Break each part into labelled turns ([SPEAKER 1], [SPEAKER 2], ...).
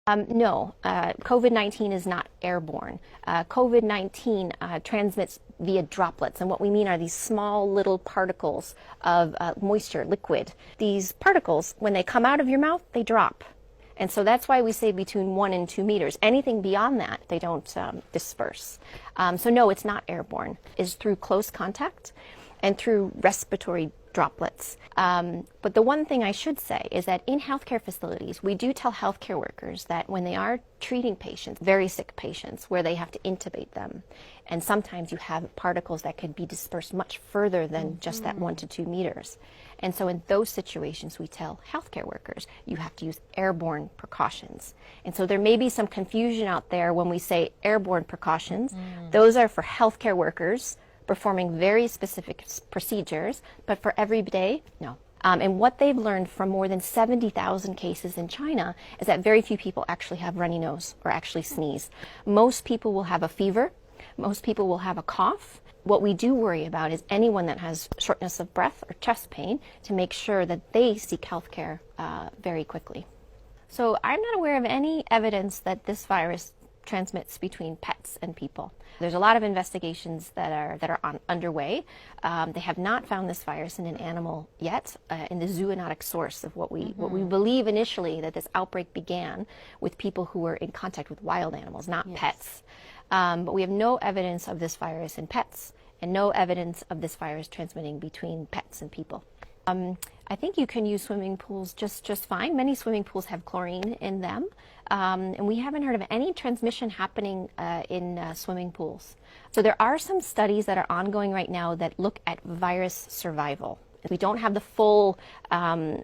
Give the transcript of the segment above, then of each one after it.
[SPEAKER 1] No, COVID-19 is not airborne. COVID-19 transmits via droplets, and what we mean are these small little particles of moisture, liquid. These particles, when they come out of your mouth, they drop. And so that's why we say between 1 and 2 meters. Anything beyond that, they don't disperse. So no, it's not airborne. It's through close contact and through respiratory droplets. But the one thing I should say is that in healthcare facilities, we do tell healthcare workers that when they are treating patients, very sick patients, where they have to intubate them, and sometimes you have particles that could be dispersed much further than just that 1 to 2 meters. And so in those situations, we tell healthcare workers, you have to use airborne precautions. And so there may be some confusion out there when we say airborne precautions. Those are for healthcare workers performing very specific procedures, but for every day, no. And what they've learned from more than 70,000 cases in China is that very few people actually have runny nose or actually sneeze. Most people will have a fever. Most people will have a cough. What we do worry about is anyone that has shortness of breath or chest pain, to make sure that they seek health care very quickly. So I'm not aware of any evidence that this virus transmits between pets and people. There's a lot of investigations that are underway. They have not found this virus in an animal yet, in the zoonotic source of what we believe initially, that this outbreak began with people who were in contact with wild animals, not pets. But we have no evidence of this virus in pets, and no evidence of this virus transmitting between pets and people. I think you can use swimming pools just fine. Many swimming pools have chlorine in them, and we haven't heard of any transmission happening in swimming pools. So there are some studies that are ongoing right now that look at virus survival. We don't have the full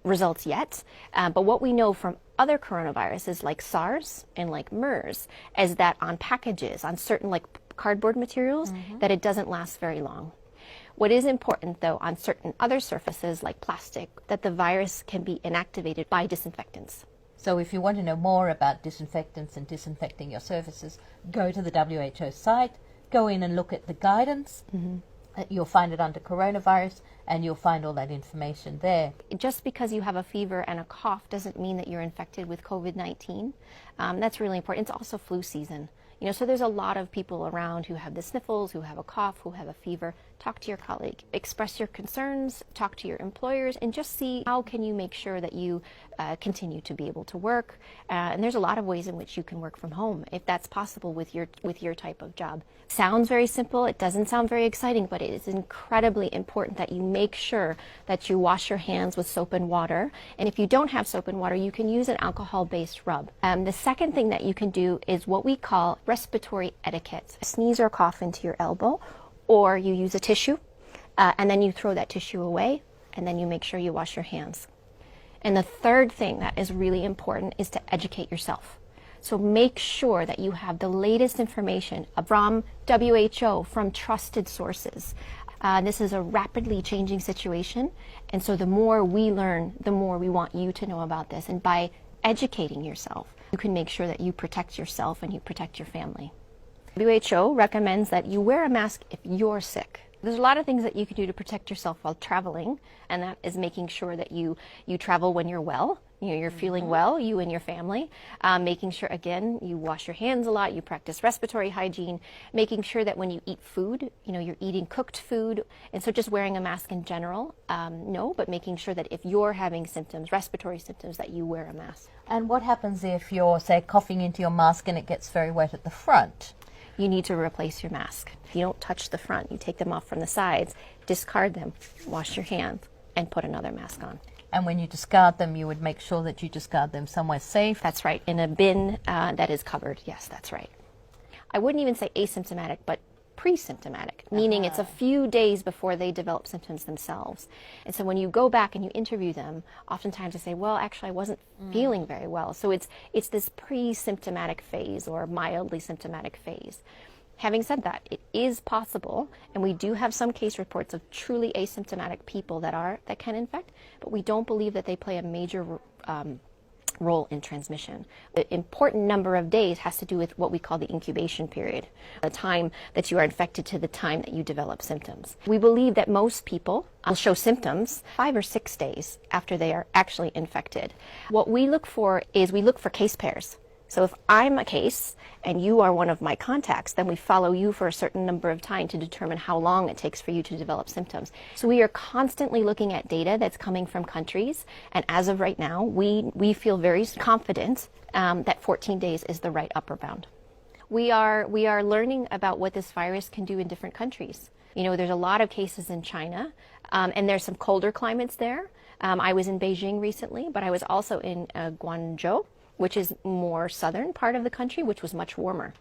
[SPEAKER 1] results yet, but what we know from other coronaviruses like SARS and like MERS is that on packages, on certain like cardboard materials, that it doesn't last very long. What is important, though, on certain other surfaces like plastic, that the virus can be inactivated by disinfectants.
[SPEAKER 2] So if you want to know more about disinfectants and disinfecting your surfaces, go to the WHO site, go in and look at the guidance. You'll find it under coronavirus, and you'll find all that information there.
[SPEAKER 1] Just because you have a fever and a cough doesn't mean that you're infected with COVID-19. That's really important. It's also flu season. You know, so there's a lot of people around who have the sniffles, who have a cough, who have a fever. Talk to your colleague, express your concerns, talk to your employers, and just see how can you make sure that you continue to be able to work. And there's a lot of ways in which you can work from home, if that's possible with your type of job. Sounds very simple. It doesn't sound very exciting, but it is incredibly important that you make sure that you wash your hands with soap and water. And if you don't have soap and water, you can use an alcohol-based rub. The second thing that you can do is what we call respiratory etiquette. Sneeze or cough into your elbow, or you use a tissue, and then you throw that tissue away, and then you make sure you wash your hands. And the third thing that is really important is to educate yourself. So make sure that you have the latest information from WHO, from trusted sources. This is a rapidly changing situation, and so the more we learn, the more we want you to know about this. And by educating yourself, you can make sure that you protect yourself and you protect your family. WHO recommends that you wear a mask if you're sick. There's a lot of things that you can do to protect yourself while traveling, and that is making sure that you travel when you're well. You're feeling well, you and your family. Making sure, again, you wash your hands a lot, you practice respiratory hygiene, making sure that when you eat food, you're eating cooked food. And so just wearing a mask in general, no, but making sure that if you're having symptoms, respiratory symptoms, that you wear a mask.
[SPEAKER 2] And what happens if you're, say, coughing into your mask and it gets very wet at the front?
[SPEAKER 1] You need to replace your mask. If you don't touch the front, you take them off from the sides, discard them, wash your hands, and put another mask on.
[SPEAKER 2] And when you discard them, you would make sure that you discard them somewhere safe?
[SPEAKER 1] That's right, in a bin that is covered. Yes, that's right. I wouldn't even say asymptomatic, but pre-symptomatic, meaning it's a few days before they develop symptoms themselves. And so when you go back and you interview them, oftentimes they say, well, actually, I wasn't feeling very well. So it's this pre-symptomatic phase or mildly symptomatic phase. Having said that, it is possible, and we do have some case reports of truly asymptomatic people that can infect, but we don't believe that they play a major role in transmission. The important number of days has to do with what we call the incubation period, the time that you are infected to the time that you develop symptoms. We believe that most people will show symptoms 5 or 6 days after they are actually infected. What we look for is we look for case pairs. So if I'm a case and you are one of my contacts, then we follow you for a certain number of time to determine how long it takes for you to develop symptoms. So we are constantly looking at data that's coming from countries, and as of right now, we feel very confident that 14 days is the right upper bound. We are learning about what this virus can do in different countries. You know, there's a lot of cases in China, and there's some colder climates there. I was in Beijing recently, but I was also in Guangzhou, which is more southern part of the country, which was much warmer.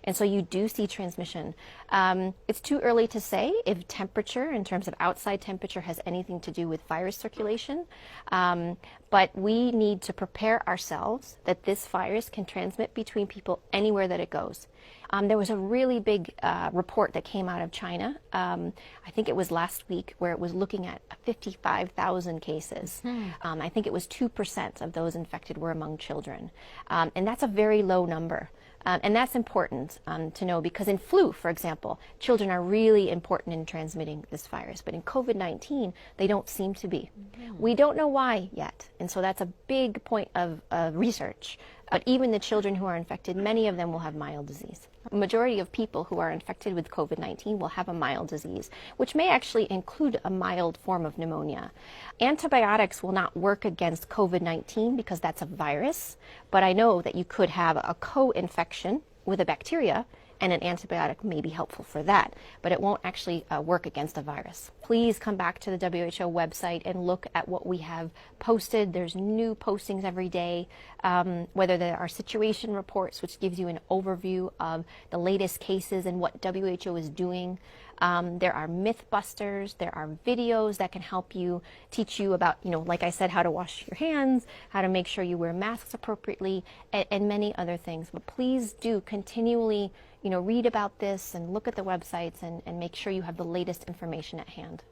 [SPEAKER 1] And so you do see transmission. It's too early to say if temperature, in terms of outside temperature, has anything to do with virus circulation. But we need to prepare ourselves that this virus can transmit between people anywhere that it goes. There was a really big report that came out of China, I think it was last week, where it was looking at 55,000 cases. I think it was 2% of those infected were among children. And that's a very low number. And that's important to know, because in flu, for example, children are really important in transmitting this virus. But in COVID-19, they don't seem to be. We don't know why yet. And so that's a big point of research. But even the children who are infected, many of them will have mild disease. A majority of people who are infected with COVID-19 will have a mild disease, which may actually include a mild form of pneumonia. Antibiotics will not work against COVID-19 because that's a virus, but I know that you could have a co-infection with a bacteria, and an antibiotic may be helpful for that, but it won't actually work against a virus. Please come back to the WHO website and look at what we have posted. There's new postings every day, whether there are situation reports, which gives you an overview of the latest cases and what WHO is doing. There are myth busters, there are videos that can help you, teach you about, like I said, how to wash your hands, how to make sure you wear masks appropriately, and many other things. But please do continually, read about this and look at the websites and make sure you have the latest information at hand.